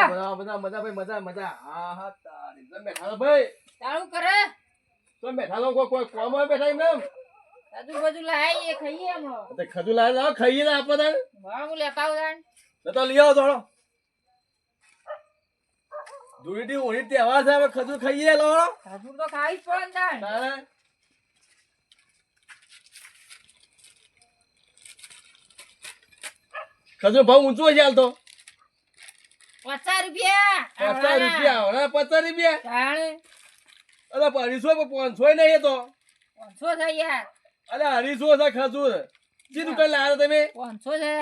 મજા ભાઈ મજા હા હા તારી તમે બેઠા ભાઈ તારું કરે તો બેઠા લો કોઈ કોમ હોય બેઠા એમ બધું બધું લાય એ ખાઈએ એમ તે ખજુ લાવ લાવ ખાઈએ ને આપો તાણ હું લેતા આવું તો લઈ આવો થોડો ધૂળીટી ઓળી તહેવાર છે હવે ખજૂર ખાઈએ લો હજુ તો ખાઈ જ પડે તાણ ખજૂર ભાવ ઊંચો છે હાલ તો 50 રૂપિયા 50 રૂપિયા હવે 50 રૂપિયા તાણે અરે 250 500 નહીં તો 500 થઈ યાર અરે 250 છે ખજૂર જી દુકાન લાવ્યા તમે 500 છે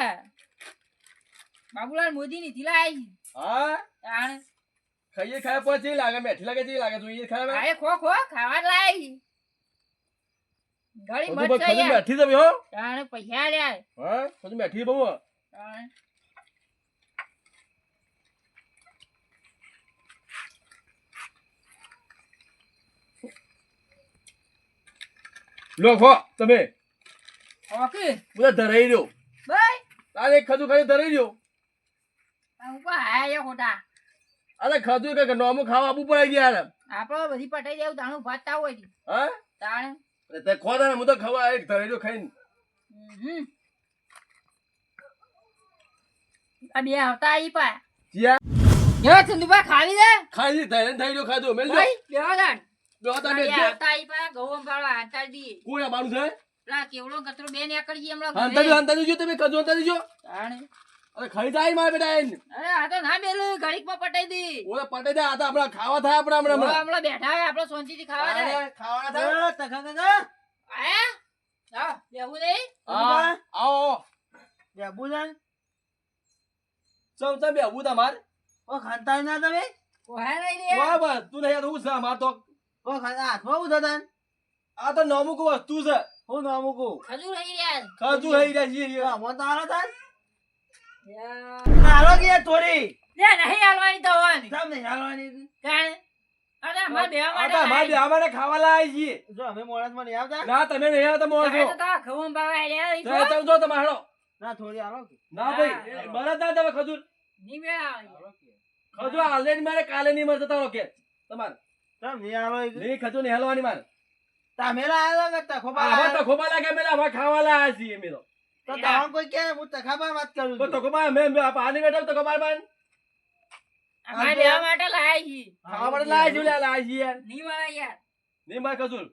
બાબુલાલ મોદી ની થીલાઈ હા તાણે ખાઈએ ખાયા પછી લાગે મેઠી લાગે જી લાગે જોઈએ ખાવા આય ખો ખાવા લાઈ ઘડી મત ખજૂર યાર મેઠી તમે હો તાણે પૈસા લ્યા હા ખજૂર મેઠી બહુ તાણે લો ખો તમે ઓકે બધા ધરાઈ રહ્યો બાય તારે એક ખજૂર ખાઈ ધરાઈ રહ્યો હું કો આયા ખોટા અરે ખજૂર કે નોમું ખાવા આપવું પડે યાર આપણો બધી પટાઈ દેવું તાણું ભાત તાવ હોય હા તાણે તે ખો તારે હું તો ખવા એક ધરાઈ રહ્યો ખાઈને આ બે આવતા આઈ પા જીયા યો ચંદુબા ખાવી દે ખાઈ લી ધરાઈ થઈ રહ્યો ખાધું મેલ ભાઈ બેહો દાન જો તમે આવતા આઈ પા ગોમ પાડવા આંટાળ દી કોઈ મારું છે લા કેવડો કતરો બે ને આકડી હમણાં અંતરી જો તમે કજો અંતરી જો તાણે અરે ખાઈ જાય માર બેટા એને અરે આ તો ના મેલું ઘડીક માં પટાઈ દી ઓલા પટે જાય આ તો આપણા ખાવા થાય આપણા હમણાં હમણાં બેઠા હોય આપણે શાંતિથી ખાવા જાય ખાવાના થાય તખા કાકા આયા હા બેહું નહીં હા આવો બેબુ જાન ચમ ચમ બેહું તમાર ઓ ખાનતા ના તમે કોહે નહીં રે વાહ વાહ તું નહીં યાર હું છે માર તો ઓ ખાતા હાથમાં ઉધો તાન આ તો નોમુક વસ્તુ છે હું નામું કહું ખજૂર હઈ યાર ખાધું હઈ રહ્યા છીએ મો તારો તાન યાર હાલો કે થોડી લે નહીં હાલવાની તો હોવાની તમ નહીં હાલવાની કાણ અરે અમાર બેવા આ માટે તો માર બે અમારે ખાવા લાવી છીએ જો અમે મોણસમાં નહીં આવતા ના તમે નહીં આવતા મોર છો તો તા ખવમ બાવા આલ્યા ઈ તો તમે જો તમારો ના થોડી હાલો કે ના ભાઈ બરાબર ના તમે ખજૂર ની મેળા ખજૂર હાલે ની મારે કાલે ની મરતા તારો કે તમાર તમ નહીં હાલો નહીં ખજૂર નહીં હાલવાની મારે તમે આયો કે તખોબા આવા તો ખોબા લાગે મેલા હવે ખાવા લાયા છીએ અમે તો તાવ કોઈ કે હું તખાબા વાત કરું તો ખોબા મે પાણી બેઠા તો ખબર માન અમાર બેવા માટે લાઈ છી ખાવા માટે લાયા છીએ લાયા છીએ યાર ની વાળા યાર નહીં માર ખજૂર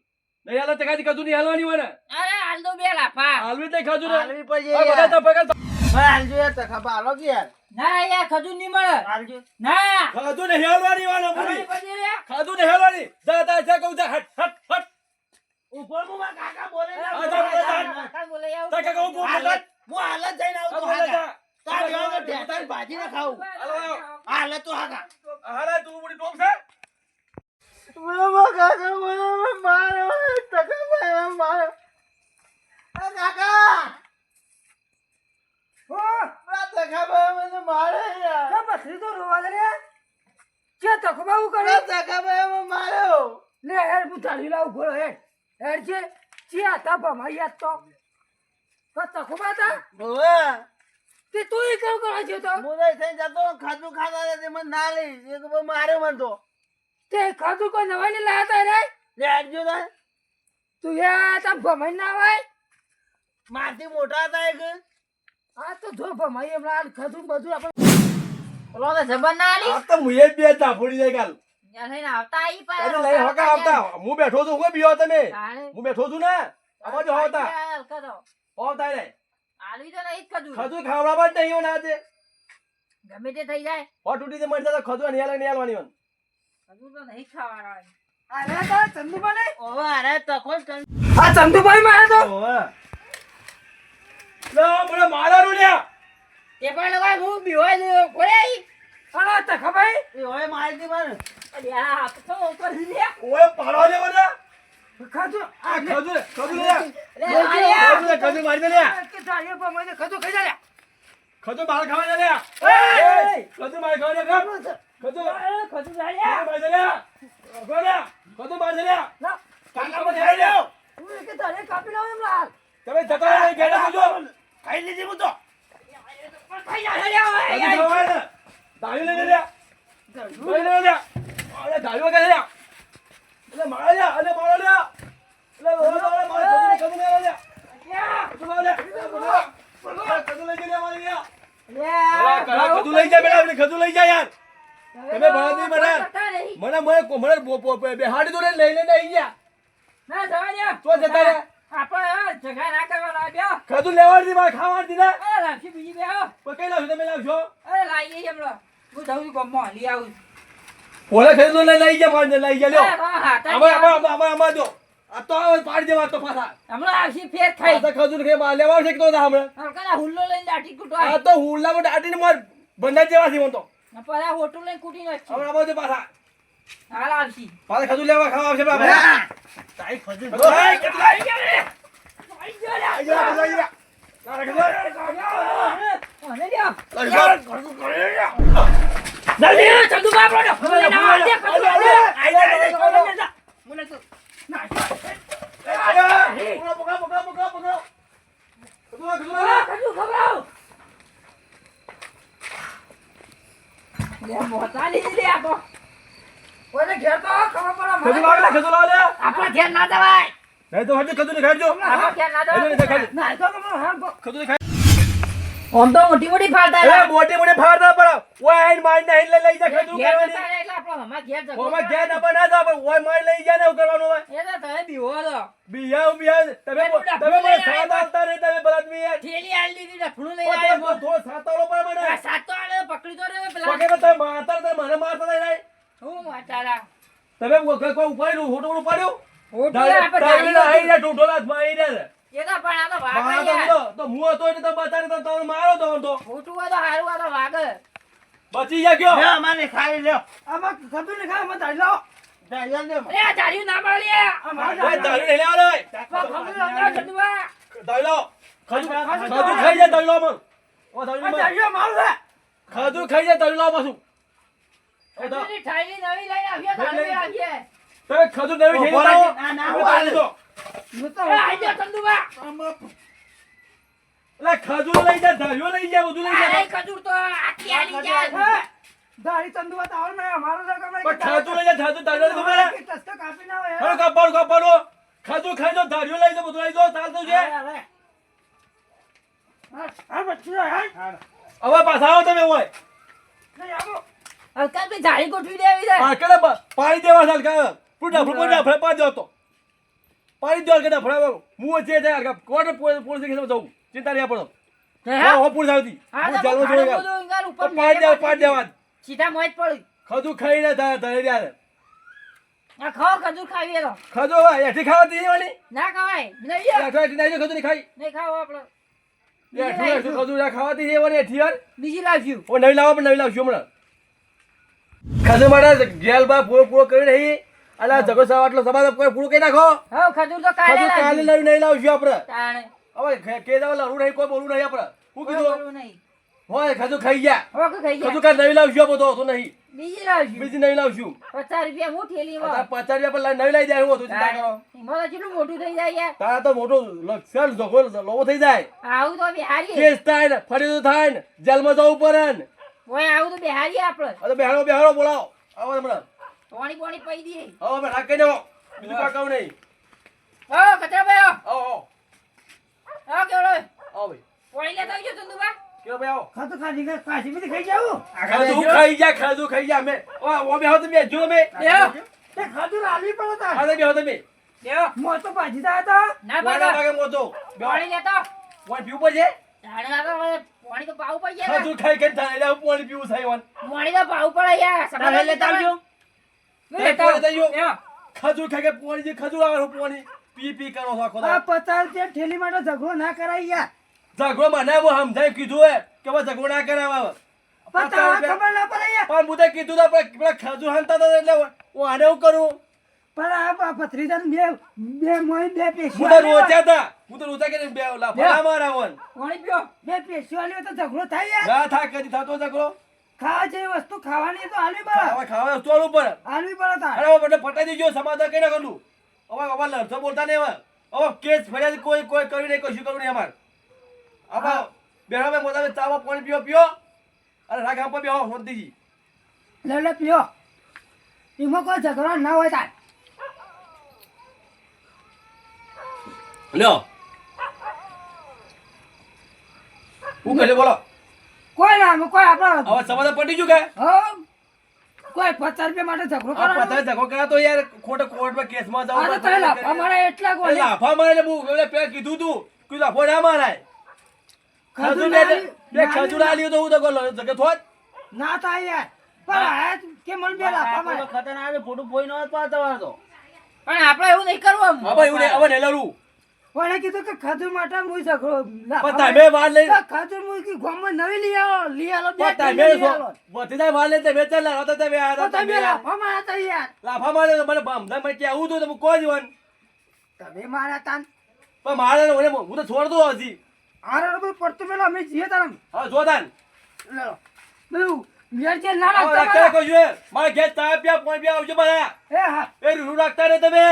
નહીં હાલો તે કાજી ખજૂર નહીં હાલવાની હોય ને અરે હાલ તો બે લાફા હાલવી તે ખજૂર હાલવી પડશે આ બધા તો પકડ હાલજો યાર તખાબા હાલો કે યાર ના યાર ખજૂર ની મળે હાલજો ના ખજૂર નહીં હાલવાની હોય ને પૂરી પછી રે ખજૂર નહીં હાલવાની જા જા જા કહું જા હટ હટ હટ ઉપર મુમાં કાકા બોલે આ જા બોલે જા કાકા બોલે આવ તા કાકા હું બોલ હાલત હું હાલત જઈને આ આવતો બોલે હાકા જા તાર ગાનો ઢેટાની ભાજી ના ખાવું હાલત તો હાકા હાલે તું બડી ટોપ છે બોલો કાકા બોલો મારો તખાબા મારો આ કાકા આ તખાબા મને મારે યાર બસરી તો રોવા દે કે તખબાઉ કરે આ તખાબા મને માર્યો લે હેર પૂછાડી લાવ ઘોડો હેર છે ચિયા તાપા માયા તો તખબા તા ઓવા તે તું એ કેમ કરવા છે તો મોરાઈ થઈ જતો ખાધું ખાધા તે મને ના લઈ એક બહુ માર્યો મને તો તે ખાધું કોઈ નવાઈ ને લાયા તા રે લે આજો ના તું યા તા ભમાઈ ના હોય મારથી મોટા હતા એક આ તો જો ભમાઈ હમણાં ખાધું બધું આપણે ઓલો તો જબર ના આલી આ તો મુએ બે ચાપડી જાય કાલ યા થઈને આવતા આઈ પા તને લઈ હકા આવતા હું બેઠો છું હું બીયો તમે હું બેઠો છું ને આમાં જો આવતા કદો આવતા રે આલવી તો નહીં ખજૂર ખજૂર ખાવડાવવા જ નહીં ના તે ગમે તે થઈ જાય હો તૂટી તે મરતા તો ખજૂર નહીં હાલવાની હોય ખજૂર તો નહીં ખાવાના અરે તો ચંદુભાઈ ઓવા અરે તખો જ આ ચંદુભાઈ મારે તો ઓવા ના મને મારાનું લ્યા તે પણ લવાય હું બીવાય દે કોઈ આ તખબાઈ એ ઓય મારી દી મને અલ્યા આ તો ઉપર લે ઓય પાડવા દે મને ખજૂર આ ખજૂર લ્યા લે ખજૂર મારી દે લ્યા કે તારે ભમાઈ ખજૂર ખાઈ જા ખજૂર માર ખાવા દે લ્યા એ ખજૂર માર ખાવા દે ખજૂર ખજૂર માર દે લ્યા ખજૂર માર દે લ્યા ના કાકા મને ખાઈ લ્યો હું કે તારે કાપી લાવ એમ લાલ તમે જતા રહો ઘેડા જો ખાઈ લીધી હું તો ખાઈ જા લે ખજૂર ખાવા ને દાવી લઈ લે લ્યા લઈ લે લે અરે ધાર્યો કે લે એટલે મારા લે અલે મારો લે એટલે મારો મારો કદુ લે લે કદુ લે કદુ લઈ જા મારી લે કદુ લઈ જા બેટા કદુ લઈ જા યાર તમે ભણાતી મને બેહાડી દો ને લઈ લઈને આવી ગયા ના જવા દે તો જતા રે આપણે જગા ના કરવાના બ્યો કદુ લેવાડી માર ખાવાડી ને અરે લાવશી બીજી બેહો પકઈ લાવજો તમે લાવજો અરે લાઈએ હમણાં હું જાઉં છું ગામમાં લઈ આવું ઓલા ખરીદો લઈ જા માર લઈ જા લ્યો હા આમાં જો આ તો પાડી દેવા તો પાછા હમણાં આવશી ફેર ખાઈ આ તો ખજૂર કે માં લેવા છે કે તો હમણાં હલકા હુલ્લો લઈને દાટી કૂટો આ તો હુલ્લામાં દાટીને માર બંધા જેવા છે મન તો પરા હોટલ લઈને કૂટી નાખી હવે આમાં જો પાછા હાલ આવશી પાછા ખજૂર લેવા ખાવા આવશે બાબા તાઈ ખજૂર આઈ આપણા ઘેર ના જવાય નહીં તો હજુ ખજૂર ખાજો આપણા ઘેર ના હજુ જવાય ખાજો ના તો કમરો ખજૂર ખાજો આમ તો મોટી મોટી ફાળતા એ મોટી મોટી ફાડતા પર ઓય આઈન માઈન નહીં લઈ જા ખજૂર ઘેર ખાવાની જતા રહે એટલે આપણો હમણાં ઘેર જતો ઓમાં ઘેર ના બના જા પણ ઓય માઈન લઈ જા ને એવું કરવાનું હોય એ તો તમે બીવો તો બિયા તમે મને સાદ આવતા રે તમે બળદમી યાર થેલી આલી દીધી ડફણું લઈ તો આવ્યો તો સાતાળો પર મને આ સાતો આલે પકડી તો રે પેલા પગે તો તમે મારતા તો મને મારતા નહીં હું માતારા તમે કોઈ ઉપાડ્યું હોટો ઉપાડ્યું હોટલ આપણે ડાયરેક્ટ આઈ જા ઢોઢોલા માં આઈ જા એ તો પણ આ તો વાગ મારતો યાર તો હું હતો એટલે તો બતાને તો તમે મારો તો તો હોટું આ તો હારું આ તો વાગ બચી જા ગયો લે અમારે ખાઈ લ્યો આમાં ખબર ને ખા મત આલો દાયા લે અરે આ જાર્યું ના મળે ઓય દારૂ લઈ આવો લે ખબર ના ચંદુબા દાઈલો ખાધું ખાઈ જા દાઈલો મન ઓ દાઈલો જાર્યું મારું છે ખાધું ખાઈ જા દાઈલો પાછું ખજૂરી ઠાઈલી નવી લઈને આવ્યા તારે આવીએ તમે ખાધું નવી થઈ ના, જાવ ના, હું તો એ આઈ જા ચંદુબા એટલે ખજૂર લઈ જા દાઈલો લઈ જા બધું લઈ આ જા ખજૂર તો આખી આલી જાય દાઢી ચંદુવા તો આવડે નહીં, અમારો તો ગમે પણ ખાધું લઈ જા ખાધું દાઈલો તો મારે કે ટસ્તો કાપી ના હોય હવે કપાડો ખાધું ખાઈ જો દાઈલો લઈ જા બધું લઈ જો ચાલતું છે આ બચ્ચું હે હવે પાછા આવો તમે હોય નહીં આવો હલકા પે જાળી ગોઠવી દેવી છે આ કડે પાણી દેવા ચાલ કા પૂડા પૂડા ફળ પા દો તો પાણી દો કે ફળ મું છે તે કોટ પોલીસ સ્ટેશન જવું ચિંતા નહીં પડો હા હો પૂર જાવતી હા હું તો ચાલવો ખાડો જોઈએ બધો ઇંગાર ઉપર પાડ દેવા સીધા મોજ પડી ખાધું ખાઈને ધરે યાર આ ખાઓ ખજૂર ખાવી તો ખાધું હવે એઠી ખાવાતી વાળી ના ખવાય નહીં એઠી નહીં ખાધું નહીં ખાઈ નહીં ખાઓ આપણે એઠું ખાધું ખાવાતી વાળી એઠી યાર બીજી લાવ્યું ઓ નવી લાવો પણ નવી લાવશું હમણાં ખાધું માટે ગેલ બા પૂરો કરી રહી અલા જગો સવા આટલો સભા કોઈ પૂરું કરી નાખો હા ખજૂર તો કાલે ખાધું કાલે લાવ્યું નવી નહીં લાવશું આપણે તાણે હવે કે દાવ લડું નહીં કોઈ બોલવું નહીં આપણે શું કોઈ કીધું બોલવું નહીં હોય ખાધું ખાઈ ગયા હવે કે ખાઈ ખાધું ગયા કાલ નવી લાવશું બધો તો નહીં બીજી લાવ્યું બીજી નવી લાવશું 50 રૂપિયા હું થેલી આ માં 50 રૂપિયા પર નવી લઈ જાય હું તો ચિંતા કરો મારા કેટલું મોટું થઈ જાય યાર તારા તો મોટો લક્ષણ જોગો લોવો થઈ જાય આવું તો બિહારી કેસ થાય ને ફરી થાય ને જેલમાં જવું પડે ને ઓય આવું તો બિહારી આપણે હવે બેહારો બોલાવો આવો હમણાં પાણી પાણી પી દઈએ આવો અમે રાખી દેવો બીજું કાંઈ કહું નહીં ઓ કચરા ભાઈ આવો આવો કેવડો આવો ભાઈ પાણી લેતા આવજો ચંદુબા કેવો ભાઈ આવો ખાતું ખાધી કે કાશી બધી ખાઈ જાવ ખાધું ખાઈ જા અમે ઓ બે હાથ બે જો અમે બેહો તે ખાધું લાલવી પડે તા હાથે બે હાથ બે બેહો મો તો ભાજી દા હતા ના વાડા પાડો ભાગે મોતો પાણી લેતો વન પીવું પડશે તાણે ના તો હવે પાણી તો પાવું પડી જાય ખાધું ખાઈ ખાઈ થાય એટલે પાણી પીવું થાય વન પાણી તો પાવું પડે યાર તારે લેતા આવજો લેતા લેતા આવજો. આવજો ખાધું ખાઈ ખાઈ પાણી જે ખાધું આવે પાણી પી કરો છો આખો આ દાડો. 50 રૂપિયા ઠેલી માટે ઝઘડો ના કરાય યાર ઝઘડો બનાવ્યો સમજાય કીધું હે કે હવે ઝઘડો ના કરાવે પણ તારા ખબર ના પડે યાર પણ મુદે કીધું તો પેલા ખાધું હાલતા હતા એટલે હું આને હું કરું પણ આ ભત્રીજાને બે મોય બે પેશી હું તો રોચ્યા હતા હું તો રોચા કરીને બે લાફા મારા વન પાણી પીઓ બે પેશી આલ્યો તો ઝઘડો થાય યાર ના થા કદી થતો ઝઘડો ખાવા જેવી વસ્તુ ખાવાની તો આલવી પડે ખાવા ખાવા ચોલું પડે આલવી પડે તાર અરે હવે એટલે ફટાઈ દીજો સમાધાન કરી નાખલું હવે લડતો બોલતા નહીં હવે કેસ ફરિયાદ કોઈ કર્યું નહીં કશું કર્યું નહીં અમારે હવે બેહો બે મોટા ચાવા પાણી પીઓ અરે રાખ પર બેહો શાંતિથી લે પીઓ એમાં કોઈ ઝઘડો ના હોય તાર લ્યો હું કહે બોલો કોઈ ના અમે કોઈ આપણો હવે સમાધાન પટી ગયું કે હા કોઈ 50 રૂપિયા માટે ઝઘડો આ કરવાનો પતાય ઝઘડો કર્યા તો યાર ખોટે કોર્ટમાં કેસમાં જાવ અરે તને લાફા મારે એટલા એટલે ગોળે લાફા મારે એટલે હું એટલે પેલા કીધું તું કે લાફો ના મારાય ખજૂર ખજૂર ના બે ખજૂર આલ્યો તો હું તો ગલો જગે થોત ના થાય યાર પણ આ કે મન બે લાફા મારે ખતરનાક છે, ફોટું ફોઈ નો તમારે તો પણ આપણે એવું નહીં કરવું આમ. હવે એવું હવે નેલરું કોણે કીધું કે ખજૂર માટે હું ઝઘડો પણ તમે વાર લઈ ખજૂર હું કી ગામમાં નવી લઈ આવો બે પણ કિલો તમે લઈ આવો. વધીને વાર લઈ તમે ચાલ લાવો તો તમે આ તો તમે તમે લાફા મારા તા યાર લાફા મારે તો મને ભામધા મને કે આવું તો તમે કોઈ જીવન તમે મારા તાન પણ મારે હું તો છોડ દઉં હજી આરે બધું પડતું પેલો અમે જીએ તારમ હા જોદાન લો બધું વેર છે ના હવે રાખતા રાખતા કહ્યું મારે ઘેર ચા પ્યા પોઈ પ્યા આવજો બધા એ હા એ રૂ રાખતા ને તમે